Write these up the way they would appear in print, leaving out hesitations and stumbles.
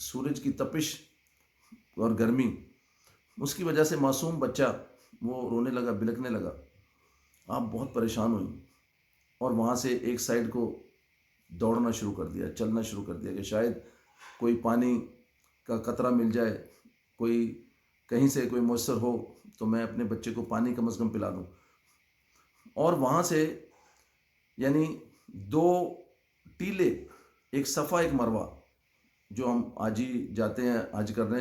سورج کی تپش اور گرمی، اس کی وجہ سے معصوم بچہ وہ رونے لگا، بلکنے لگا. آپ بہت پریشان ہوئیں اور وہاں سے ایک سائڈ کو دوڑنا شروع کر دیا، چلنا شروع کر دیا کہ شاید کوئی پانی کا قطرہ مل جائے، کوئی کہیں سے کوئی میسر ہو تو میں اپنے بچے کو پانی کم از کم پلا دوں. اور وہاں سے یعنی 2 ٹیلے، ایک صفا ایک مروہ، جو ہم آج ہی جاتے ہیں حج کرنے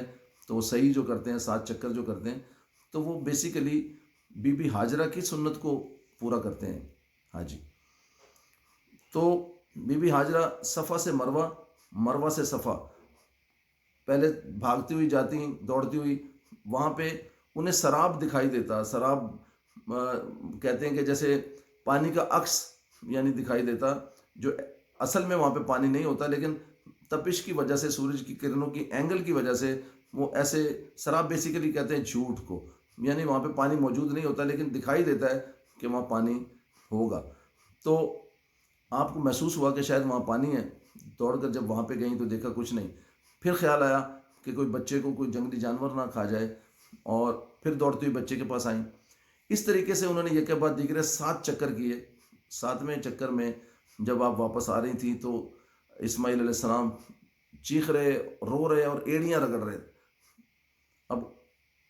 تو وہ صحیح جو کرتے ہیں 7 چکر جو کرتے ہیں، تو وہ بیسیکلی بی بی ہاجرہ کی سنت کو پورا کرتے ہیں حاجی. تو بی بی ہاجرہ صفا سے مروہ، مروہ سے صفا پہلے بھاگتی ہوئی جاتی، دوڑتی ہوئی. وہاں پہ انہیں سراب دکھائی دیتا. سراب کہتے ہیں کہ جیسے پانی کا عکس یعنی دکھائی دیتا، جو اصل میں وہاں پہ پانی نہیں ہوتا، لیکن تپش کی وجہ سے، سورج کی کرنوں کی اینگل کی وجہ سے وہ ایسے سراب بیسیکلی کہتے ہیں جھوٹ کو، یعنی وہاں پہ پانی موجود نہیں ہوتا لیکن دکھائی دیتا ہے کہ وہاں پانی ہوگا. تو آپ کو محسوس ہوا کہ شاید وہاں پانی ہے. دوڑ کر جب وہاں پہ گئیں تو دیکھا کچھ نہیں. پھر خیال آیا کہ کوئی بچے کو کوئی جنگلی جانور نہ کھا جائے، اور پھر دوڑتے ہوئے بچے کے پاس آئیں. اس طریقے سے انہوں نے یہ کے بعد دیگر 7 چکر کیے. 7ویں چکر میں جب آپ واپس آ رہی تھیں تو اسماعیل علیہ السلام چیخ رہے، رو رہے اور ایڑیاں رگڑ رہے. اب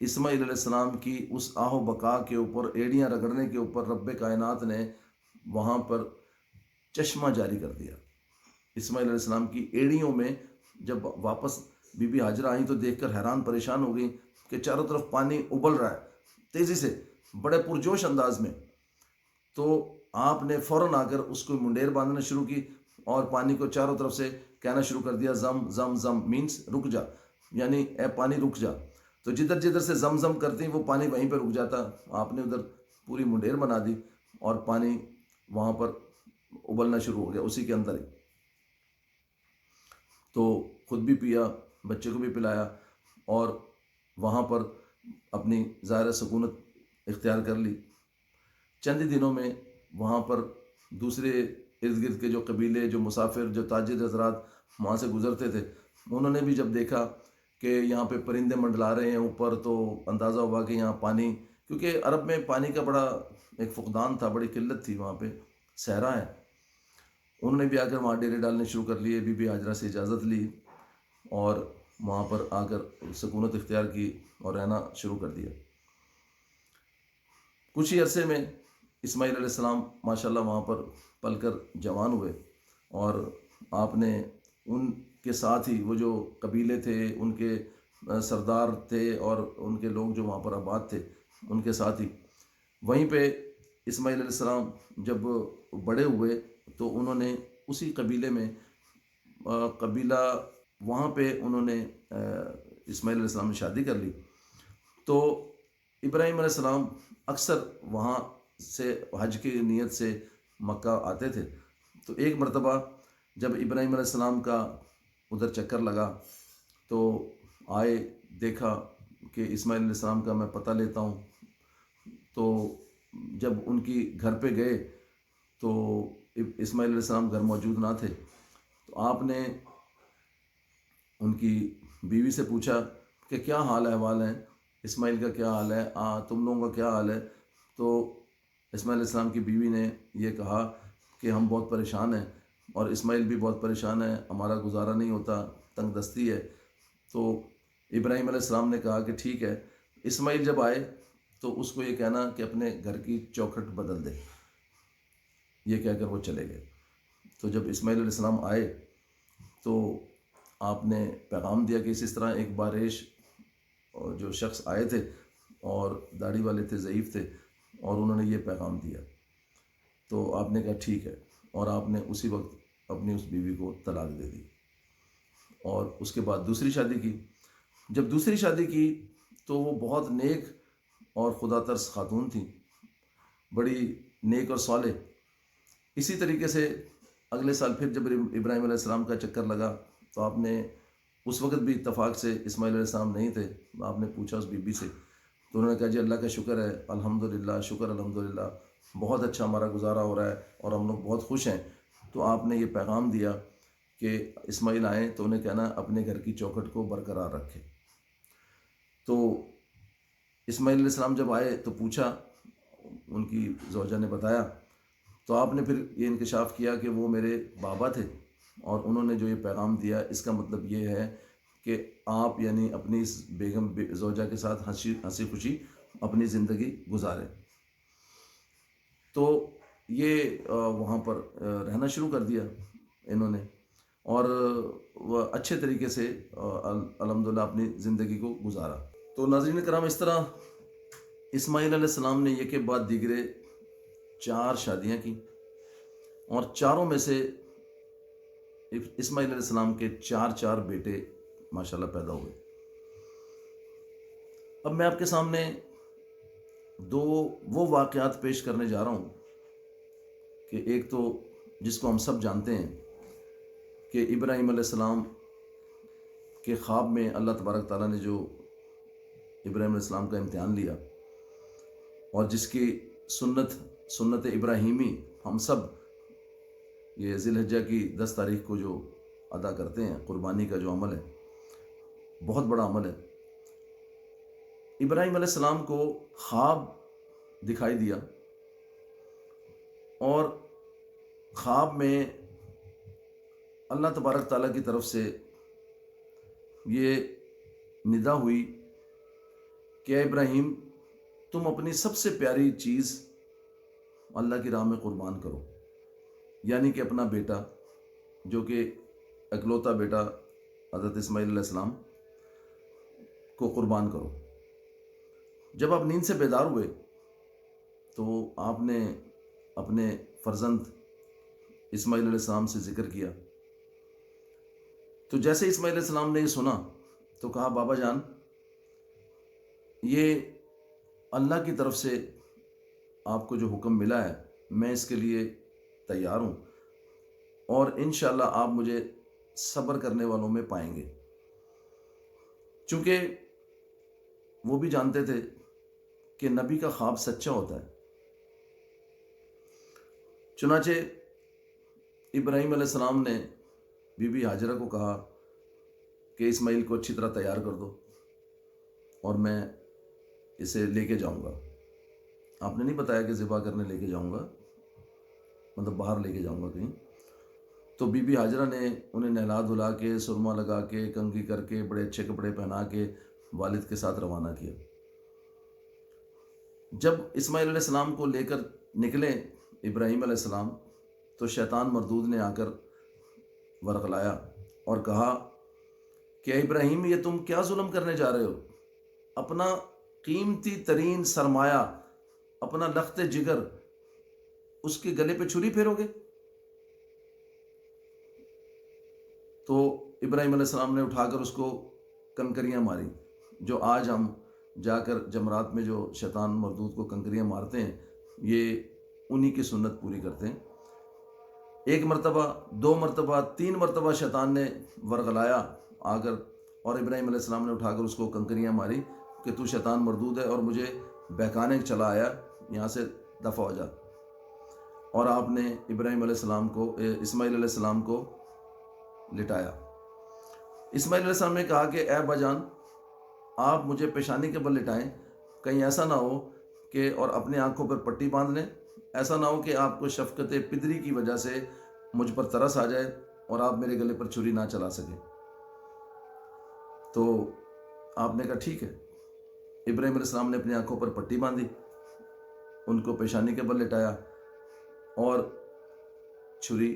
اسماعیل علیہ السلام کی اس آہ و بکا کے اوپر، ایڑیاں رگڑنے کے اوپر رب کائنات نے وہاں پر چشمہ جاری کر دیا. اسماعیل علیہ السلام کی ایڑیوں میں جب واپس بی بی ہاجرہ آئیں تو دیکھ کر حیران پریشان ہو گئیں کہ چاروں طرف پانی ابل رہا ہے تیزی سے، بڑے پرجوش انداز میں. تو آپ نے فوراً آ کر اس کو منڈیر باندھنا شروع کی اور پانی کو چاروں طرف سے کہنا شروع کر دیا، زم زم زم مینس رک جا، یعنی اے پانی رک جا. تو جدھر جدھر سے زم زم کرتی وہ پانی وہیں پہ رک جاتا. آپ نے ادھر پوری منڈیر بنا دی اور پانی وہاں پر ابلنا شروع ہو گیا اسی کے اندر ہی. تو خود بھی پیا، بچے کو بھی پلایا، اور وہاں پر اپنی ظاہر سکونت اختیار کر لی. چند ہی دنوں میں وہاں پر دوسرے ارد گرد کے جو قبیلے، جو مسافر، جو تاجر حضرات وہاں سے گزرتے تھے، انہوں نے بھی جب دیکھا کہ یہاں پہ پرندے منڈلا رہے ہیں اوپر، تو اندازہ ہوا کہ یہاں پانی، کیونکہ عرب میں پانی کا بڑا ایک فقدان تھا، بڑی قلت تھی، وہاں پہ صحرا ہے. انہوں نے بھی آ کر وہاں ڈیرے ڈالنے شروع کر لیے. بی بی ہاجرہ سے اجازت لی اور وہاں پر آ کر سکونت اختیار کی اور رہنا شروع کر دیا. کچھ ہی عرصے میں اسماعیل علیہ السلام ماشاءاللہ وہاں پر پل کر جوان ہوئے، اور آپ نے ان کے ساتھ ہی وہ جو قبیلے تھے، ان کے سردار تھے اور ان کے لوگ جو وہاں پر آباد تھے، ان کے ساتھ ہی وہیں پہ اسماعیل علیہ السلام جب بڑے ہوئے تو انہوں نے اسی قبیلے میں قبیلہ وہاں پہ انہوں نے اسماعیل علیہ السلام نے شادی کر لی. تو ابراہیم علیہ السلام اکثر وہاں سے حج کی نیت سے مکہ آتے تھے. تو ایک مرتبہ جب ابراہیم علیہ السلام کا ادھر چکر لگا تو آئے، دیکھا کہ اسماعیل علیہ السلام کا میں پتہ لیتا ہوں. تو جب ان کی گھر پہ گئے تو اسماعیل علیہ السلام گھر موجود نہ تھے. تو آپ نے ان کی بیوی سے پوچھا کہ کیا حال احوال ہیں، اسماعیل کا کیا حال ہے، تم لوگوں کا کیا حال ہے. تو اسماعیل علیہ السلام کی بیوی نے یہ کہا کہ ہم بہت پریشان ہیں اور اسماعیل بھی بہت پریشان ہے، ہمارا گزارا نہیں ہوتا، تنگ دستی ہے. تو ابراہیم علیہ السلام نے کہا کہ ٹھیک ہے، اسماعیل جب آئے تو اس کو یہ کہنا کہ اپنے گھر کی چوکھٹ بدل دے. یہ کہہ کر وہ چلے گئے. تو جب اسماعیل علیہ السلام آئے تو آپ نے پیغام دیا کہ اس طرح ایک باریش جو شخص آئے تھے اور داڑھی والے تھے، ضعیف تھے، اور انہوں نے یہ پیغام دیا. تو آپ نے کہا ٹھیک ہے، اور آپ نے اسی وقت اپنی اس بیوی کو طلاق دے دی اور اس کے بعد دوسری شادی کی. جب دوسری شادی کی تو وہ بہت نیک اور خدا ترس خاتون تھیں، بڑی نیک اور صالح. اسی طریقے سے اگلے سال پھر جب ابراہیم علیہ السلام کا چکر لگا تو آپ نے اس وقت بھی اتفاق سے اسماعیل علیہ السلام نہیں تھے. آپ نے پوچھا اس بی بی سے تو انہوں نے کہا جی اللہ کا شکر ہے، الحمدللہ، شکر الحمدللہ، بہت اچھا ہمارا گزارا ہو رہا ہے اور ہم لوگ بہت خوش ہیں. تو آپ نے یہ پیغام دیا کہ اسماعیل آئیں تو انہیں کہنا اپنے گھر کی چوکھٹ کو برقرار رکھے۔ تو اسماعیل علیہ السلام جب آئے تو پوچھا، ان کی زوجہ نے بتایا، تو آپ نے پھر یہ انکشاف کیا کہ وہ میرے بابا تھے اور انہوں نے جو یہ پیغام دیا، اس کا مطلب یہ ہے کہ آپ یعنی اپنی اس بیگم زوجہ کے ساتھ ہنسی خوشی اپنی زندگی گزاریں۔ تو یہ وہاں پر رہنا شروع کر دیا انہوں نے، اور وہ اچھے طریقے سے الحمدللہ اپنی زندگی کو گزارا۔ تو ناظرین کرام، اس طرح اسماعیل علیہ السلام نے یہ کے بعد دیگرے 4 شادیاں کی، اور چاروں میں سے اسماعیل علیہ السلام کے 4 بیٹے ماشاءاللہ پیدا ہوئے۔ اب میں آپ کے سامنے 2 وہ واقعات پیش کرنے جا رہا ہوں کہ ایک تو جس کو ہم سب جانتے ہیں کہ ابراہیم علیہ السلام کے خواب میں اللہ تبارک تعالیٰ نے جو ابراہیم علیہ السلام کا امتحان لیا، اور جس کی سنت ابراہیمی ہم سب یہ ذی الحجہ کی 10 تاریخ کو جو ادا کرتے ہیں، قربانی کا جو عمل ہے، بہت بڑا عمل ہے۔ ابراہیم علیہ السلام کو خواب دکھائی دیا، اور خواب میں اللہ تبارک تعالیٰ کی طرف سے یہ ندا ہوئی کہ اے ابراہیم، تم اپنی سب سے پیاری چیز اللہ کی راہ میں قربان کرو، یعنی کہ اپنا بیٹا، جو کہ اکلوتا بیٹا حضرت اسماعیل علیہ السلام کو قربان کرو۔ جب آپ نیند سے بیدار ہوئے تو آپ نے اپنے فرزند اسماعیل علیہ السلام سے ذکر کیا۔ تو جیسے اسماعیل علیہ السلام نے یہ سنا تو کہا، بابا جان، یہ اللہ کی طرف سے آپ کو جو حکم ملا ہے، میں اس کے لیے تیار ہوں، اور انشاءاللہ آپ مجھے صبر کرنے والوں میں پائیں گے۔ چونکہ وہ بھی جانتے تھے کہ نبی کا خواب سچا ہوتا ہے۔ چنانچہ ابراہیم علیہ السلام نے بی بی ہاجرہ کو کہا کہ اسماعیل کو اچھی طرح تیار کر دو اور میں اسے لے کے جاؤں گا۔ آپ نے نہیں بتایا کہ ذبح کرنے لے کے جاؤں گا، مطلب باہر لے کے جاؤں گا کہیں۔ تو بی بی ہاجرہ نے انہیں نہلا دھلا کے، سرما لگا کے، کنگھی کر کے، بڑے اچھے کپڑے پہنا کے والد کے ساتھ روانہ کیا۔ جب اسماعیل علیہ السلام کو لے کر نکلے ابراہیم علیہ السلام، تو شیطان مردود نے آ کر ورغلایا اور کہا کہ اے ابراہیم، یہ تم کیا ظلم کرنے جا رہے ہو؟ اپنا قیمتی ترین سرمایہ، اپنا لخت جگر، اس کے گلے پہ چھری پھیرو گے؟ تو ابراہیم علیہ السلام نے اٹھا کر اس کو کنکریاں ماری، جو آج ہم جا کر جمرات میں جو شیطان مردود کو کنکریاں مارتے ہیں، یہ انہی کی سنت پوری کرتے ہیں۔ 1 مرتبہ، 2 مرتبہ، 3 مرتبہ شیطان نے ورغلایا آ کر، اور ابراہیم علیہ السلام نے اٹھا کر اس کو کنکریاں ماری کہ تو شیطان مردود ہے اور مجھے بہکانے چلا آیا، یہاں سے دفع ہو جا۔ اور آپ نے اسماعیل علیہ السلام کو لٹایا۔ اسماعیل علیہ السلام نے کہا کہ اے ابا جان، آپ مجھے پیشانی کے بل لٹائیں، کہیں ایسا نہ ہو کہ اور اپنی آنکھوں پر پٹی باندھ لیں، ایسا نہ ہو کہ آپ کو شفقت پدری کی وجہ سے مجھ پر ترس آ جائے اور آپ میرے گلے پر چھری نہ چلا سکیں۔ تو آپ نے کہا ٹھیک ہے۔ ابراہیم علیہ السلام نے اپنی آنکھوں پر پٹی باندھی، ان کو پیشانی کے بل لٹایا اور چھری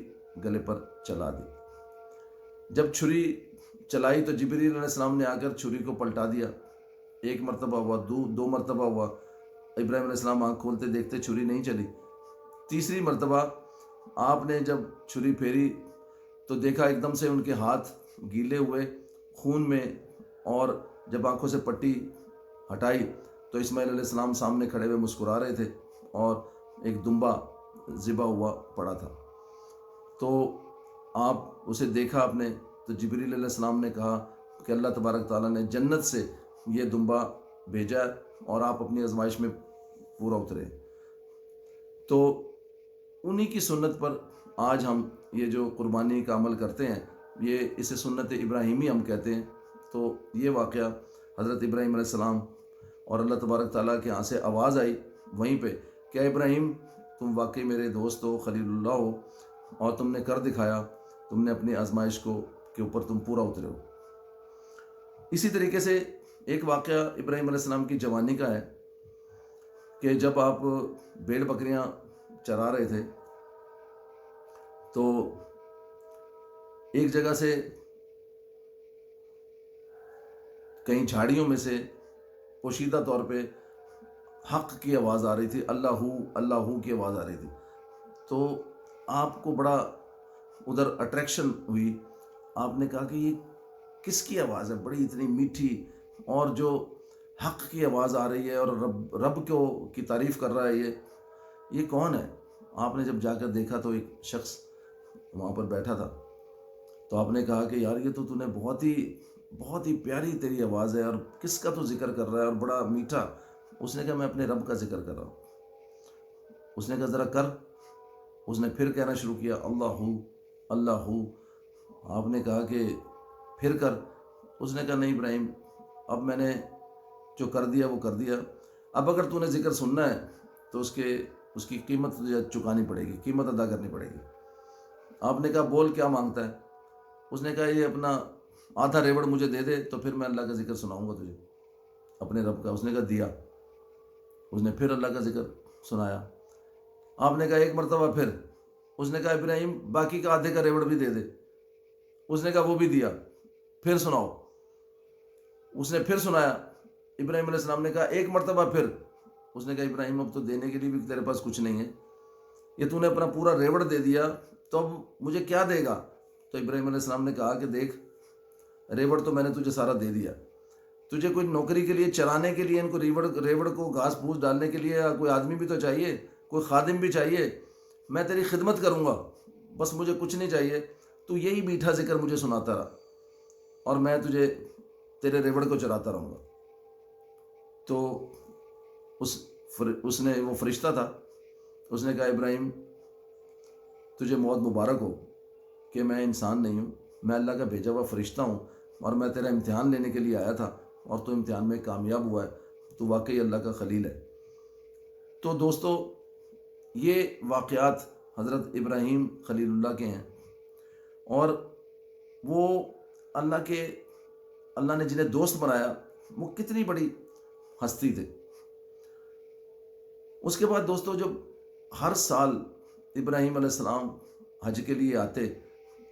گلے پر چلا دی۔ جب چھری چلائی تو جبریل علیہ السلام نے آ کر چھری کو پلٹا دیا۔ 1 مرتبہ ہوا، 2 مرتبہ ہوا، ابراہیم علیہ السلام آنکھ کھولتے دیکھتے چھری نہیں چلی۔ تیسری مرتبہ آپ نے جب چھری پھیری تو دیکھا ایک دم سے ان کے ہاتھ گیلے ہوئے خون میں، اور جب آنکھوں سے پٹی ہٹائی تو اسماعیل علیہ السلام سامنے کھڑے ہوئے مسکرا رہے تھے، اور ایک دمبا ذبح ہوا پڑا تھا۔ تو آپ اسے دیکھا آپ نے، تو جبریل علیہ السلام نے کہا کہ اللہ تبارک تعالیٰ نے جنت سے یہ دمبا بھیجا اور آپ اپنی آزمائش میں پورا اترے۔ تو انہی کی سنت پر آج ہم یہ جو قربانی کا عمل کرتے ہیں یہ اسے سنت ابراہیمی ہم کہتے ہیں. تو یہ واقعہ حضرت ابراہیم علیہ السلام اور اللہ تبارک تعالیٰ کے یہاں سے آواز آئی وہیں پہ کہ ابراہیم تم واقعی میرے دوست ہو، خلیل اللہ ہو، اور تم نے کر دکھایا، تم نے اپنی آزمائش کو کے اوپر تم پورا اترے ہو. اسی طریقے سے ایک واقعہ ابراہیم علیہ السلام کی جوانی کا ہے کہ جب آپ بھیڑ بکریاں چرا رہے تھے تو ایک جگہ سے کہیں جھاڑیوں میں سے پوشیدہ طور پہ حق کی آواز آ رہی تھی، اللہ اللہ کی آواز آ رہی تھی. تو آپ کو بڑا ادھر اٹریکشن ہوئی. آپ نے کہا کہ یہ کس کی آواز ہے، بڑی اتنی میٹھی، اور جو حق کی آواز آ رہی ہے اور رب کی تعریف کر رہا ہے، یہ کون ہے؟ آپ نے جب جا کر دیکھا تو ایک شخص وہاں پر بیٹھا تھا. تو آپ نے کہا کہ یار یہ تو نے بہت ہی پیاری تیری آواز ہے، اور کس کا تو ذکر کر رہا ہے اور بڑا میٹھا. اس نے کہا میں اپنے رب کا ذکر کر رہا ہوں. اس نے کہا ذرا کر. اس نے پھر کہنا شروع کیا اللہ اللہ. آپ نے کہا کہ پھر کر. اس نے کہا نہیں ابراہیم، اب میں نے جو کر دیا وہ کر دیا، اب اگر تو نے ذکر سننا ہے تو اس کی قیمت تجھے چکانی پڑے گی، قیمت ادا کرنی پڑے گی. آپ نے کہا بول کیا مانگتا ہے؟ اس نے کہا یہ اپنا آدھا ریوڑ مجھے دے دے تو پھر میں اللہ کا ذکر سناؤں گا تجھے، اپنے رب کا. اس نے کہا دیا. اس نے پھر اللہ کا ذکر سنایا. آپ نے کہا ایک مرتبہ پھر. اس نے کہا ابراہیم باقی کا آدھے کا ریوڑ بھی دے دے. اس نے کہا وہ بھی دیا. پھر سناؤ. اس نے پھر سنایا. ابراہیم علیہ السلام نے کہا ایک مرتبہ پھر. اس نے کہا ابراہیم اب تو دینے کے لیے بھی تیرے پاس کچھ نہیں ہے، یہ تو نے اپنا پورا ریوڑ دے دیا تو اب مجھے کیا دے گا؟ تو ابراہیم علیہ السلام نے کہا کہ دیکھ ریوڑ تو میں نے تجھے سارا دے دیا، تجھے کوئی نوکری کے لیے چلانے کے لیے ان کو ریوڑ کو گھاس پھوس ڈالنے کے لیے کوئی آدمی بھی تو چاہیے، کوئی خادم بھی چاہیے. میں تیری خدمت کروں گا، بس مجھے کچھ نہیں چاہیے. تو یہی میٹھا ذکر مجھے سناتا رہا اور میں تجھے تیرے ریوڑ کو چراتا رہوں گا. تو اس نے وہ فرشتہ تھا، اس نے کہا ابراہیم تجھے موت مبارک ہو کہ میں انسان نہیں ہوں، میں اللہ کا بھیجا ہوا فرشتہ ہوں، اور میں تیرا امتحان لینے کے لیے آیا تھا اور تو امتحان میں کامیاب ہوا ہے، تو واقعی اللہ کا خلیل ہے. تو دوستو یہ واقعات حضرت ابراہیم خلیل اللہ کے ہیں، اور وہ اللہ نے جنہیں دوست بنایا وہ کتنی بڑی ہستی تھے. اس کے بعد دوستو جب ہر سال ابراہیم علیہ السلام حج کے لیے آتے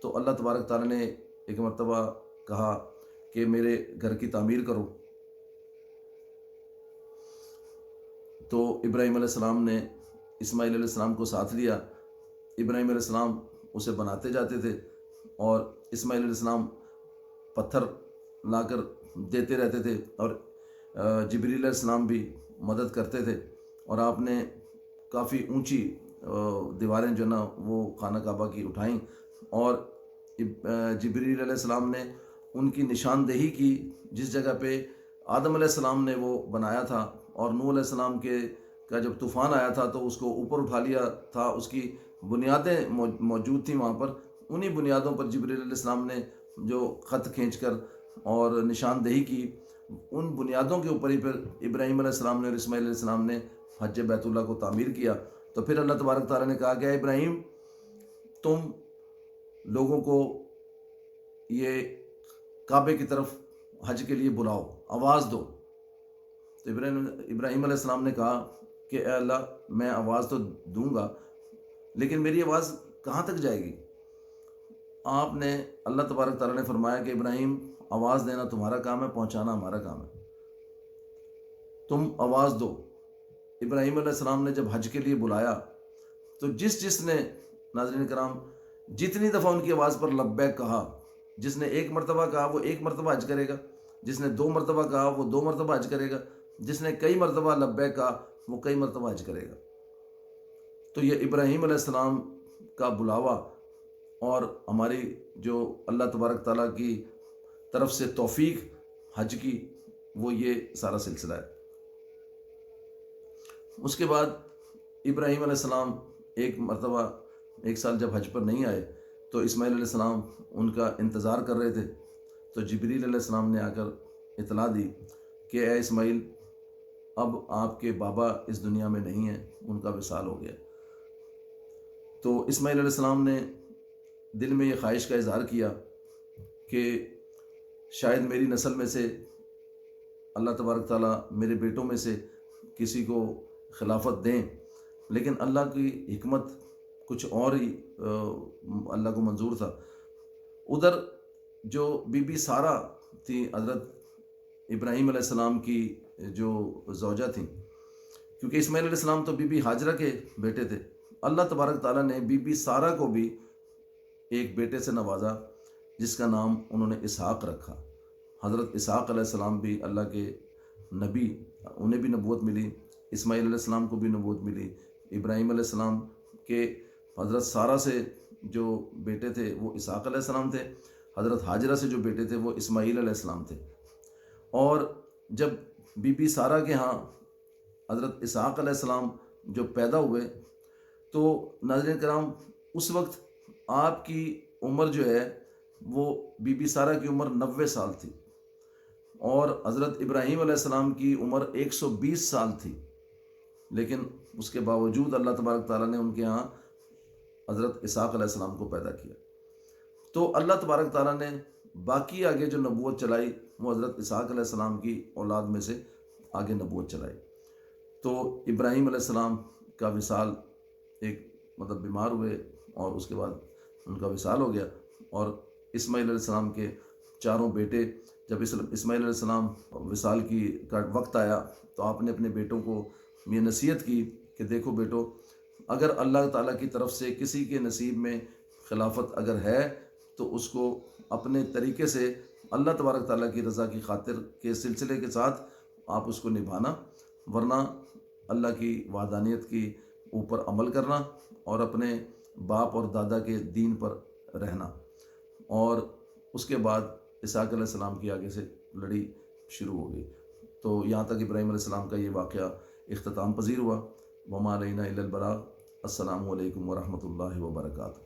تو اللہ تبارک تعالیٰ نے ایک مرتبہ کہا کہ میرے گھر کی تعمیر کرو. تو ابراہیم علیہ السلام نے اسماعیل علیہ السلام کو ساتھ لیا. ابراہیم علیہ السلام اسے بناتے جاتے تھے اور اسماعیل علیہ السلام پتھر لا کر دیتے رہتے تھے، اور جبریل علیہ السلام بھی مدد کرتے تھے. اور آپ نے کافی اونچی دیواریں جو نا وہ خانہ کعبہ کی اٹھائیں، اور جبریل علیہ السلام نے ان کی نشاندہی کی جس جگہ پہ آدم علیہ السلام نے وہ بنایا تھا، اور نوح علیہ السلام کا جب طوفان آیا تھا تو اس کو اوپر اٹھا لیا تھا، اس کی بنیادیں موجود تھیں وہاں پر. انہی بنیادوں پر جبریل علیہ السلام نے جو خط کھینچ کر اور نشاندہی کی، ان بنیادوں کے اوپر ہی پھر ابراہیم علیہ السلام نے اور اسماعیل علیہ السلام نے حج بیت اللہ کو تعمیر کیا. تو پھر اللہ تبارک تعالیٰ نے کہا کہ اے ابراہیم تم لوگوں کو یہ کعبے کی طرف حج کے لیے بلاؤ، آواز دو. تو ابراہیم علیہ السلام نے کہا کہ اے اللہ میں آواز تو دوں گا لیکن میری آواز کہاں تک جائے گی؟ آپ نے اللہ تبارک تعالیٰ نے فرمایا کہ ابراہیم آواز دینا تمہارا کام ہے، پہنچانا ہمارا کام ہے، تم آواز دو. ابراہیم علیہ السلام نے جب حج کے لیے بلایا تو جس نے ناظرین کرام جتنی دفعہ ان کی آواز پر لبیک کہا، جس نے ایک مرتبہ کہا وہ ایک مرتبہ حج کرے گا، جس نے 2 مرتبہ کہا وہ 2 مرتبہ حج کرے گا، جس نے کئی مرتبہ لبیک کہا وہ کئی مرتبہ حج کرے گا. تو یہ ابراہیم علیہ السلام کا بلاوا اور ہماری جو اللہ تبارک تعالیٰ کی طرف سے توفیق حج کی، وہ یہ سارا سلسلہ ہے. اس کے بعد ابراہیم علیہ السلام ایک مرتبہ ایک سال جب حج پر نہیں آئے تو اسماعیل علیہ السلام ان کا انتظار کر رہے تھے، تو جبریل علیہ السلام نے آ کر اطلاع دی کہ اے اسماعیل، اب آپ کے بابا اس دنیا میں نہیں ہیں، ان کا وصال ہو گیا۔ تو اسماعیل علیہ السلام نے دل میں یہ خواہش کا اظہار کیا کہ شاید میری نسل میں سے اللہ تبارک تعالیٰ میرے بیٹوں میں سے کسی کو خلافت دیں، لیکن اللہ کی حکمت کچھ اور ہی اللہ کو منظور تھا۔ ادھر جو بی بی سارہ تھی، حضرت ابراہیم علیہ السلام کی جو زوجہ تھیں، کیونکہ اسماعیل علیہ السلام تو بی بی ہاجرہ کے بیٹے تھے، اللہ تبارک تعالیٰ نے بی بی سارہ کو بھی ایک بیٹے سے نوازا جس کا نام انہوں نے اسحاق رکھا۔ حضرت اسحاق علیہ السلام بھی اللہ کے نبی، انہیں بھی نبوت ملی، اسماعیل علیہ السلام کو بھی نبوت ملی۔ ابراہیم علیہ السلام کے حضرت سارہ سے جو بیٹے تھے وہ اسحاق علیہ السلام تھے، حضرت ہاجرہ سے جو بیٹے تھے وہ اسماعیل علیہ السلام تھے۔ اور جب بی بی سارہ کے ہاں حضرت اسحاق علیہ السلام جو پیدا ہوئے تو ناظرین کرام اس وقت آپ کی عمر جو ہے وہ بی بی سارہ کی عمر 90 سال تھی، اور حضرت ابراہیم علیہ السلام کی عمر 120 سال تھی، لیکن اس کے باوجود اللہ تبارک تعالیٰ نے ان کے ہاں حضرت اسحاق علیہ السلام کو پیدا کیا۔ تو اللہ تبارک تعالیٰ نے باقی آگے جو نبوت چلائی وہ حضرت اسحاق علیہ السلام کی اولاد میں سے آگے نبوت چلائی۔ تو ابراہیم علیہ السلام کا وصال، ایک مطلب بیمار ہوئے اور اس کے بعد ان کا وصال ہو گیا، اور اسماعیل علیہ السلام کے چاروں بیٹے، جب اسماعیل علیہ السلام وصال کا وقت آیا تو آپ نے اپنے بیٹوں کو یہ نصیحت کی کہ دیکھو بیٹو، اگر اللہ تعالیٰ کی طرف سے کسی کے نصیب میں خلافت اگر ہے تو اس کو اپنے طریقے سے اللہ تبارک تعالیٰ کی رضا کی خاطر کے سلسلے کے ساتھ آپ اس کو نبھانا، ورنہ اللہ کی وحدانیت کی اوپر عمل کرنا اور اپنے باپ اور دادا کے دین پر رہنا۔ اور اس کے بعد اسحاق علیہ السلام کی آگے سے لڑی شروع ہو گئی، تو یہاں تک ابراہیم علیہ السلام کا یہ واقعہ اختتام پذیر ہوا۔ وما علینا الا البلاغ۔ السلام علیکم ورحمۃ اللہ وبرکاتہ۔